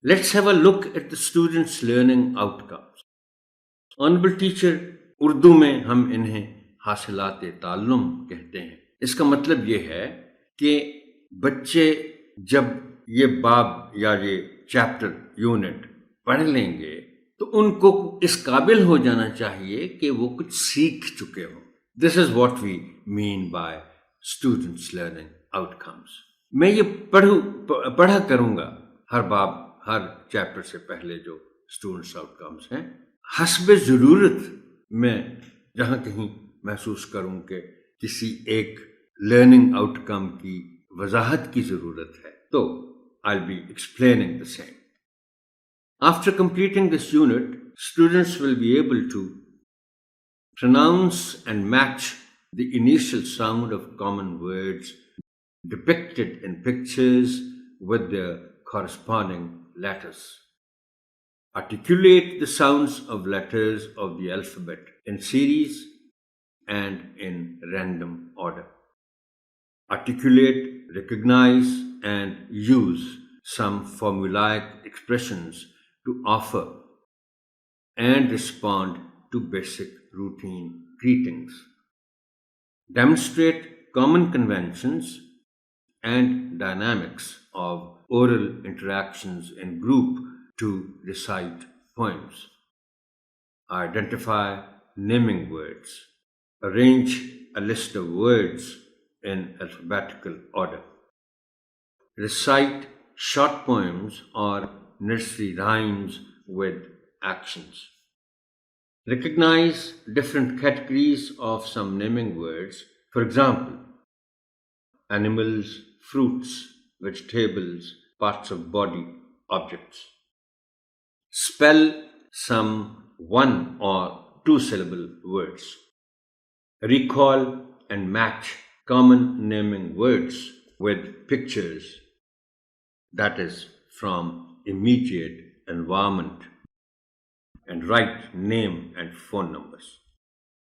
Let's have a look at the students' learning outcomes. Honorable teacher, Urdu में हम इन्हें हासिलात ताल्लुम कहते हैं. इसका मतलब ये है कि बच्चे जब ये बाब या ये चैप्टर यूनिट पढ़ लेंगे तो उनको इस काबिल हो जाना चाहिए कि वो कुछ सीख चुके हों. This is what we mean by students learning outcomes. मैं ये पढ़ा करूंगा हर बाब, हर चैप्टर से पहले जो स्टूडेंट्स आउटकम्स हैं. हस्बे ज़रूरत मैं जहाँ कहीं महसूस करूं कि किसी एक लर्निंग आउटकम की वजाहत की ज़रूरत है तो I'll be explaining the same. After completing this unit, students will be able to pronounce and match the initial sound of common words depicted in pictures with their corresponding letters. Articulate the sounds of letters of the alphabet in series and in random order. Articulate, recognize, and use some formulaic expressions to offer and respond to basic routine greetings. Demonstrate common conventions and dynamics of oral interactions in group to recite poems. Identify naming words. Arrange a list of words in alphabetical order. Recite short poems or nursery rhymes with actions. Recognize different categories of some naming words. For example, animals, fruits, vegetables, parts of body, objects. Spell some one or two syllable words. Recall and match common naming words with pictures, that is, from immediate environment, and write name and phone numbers.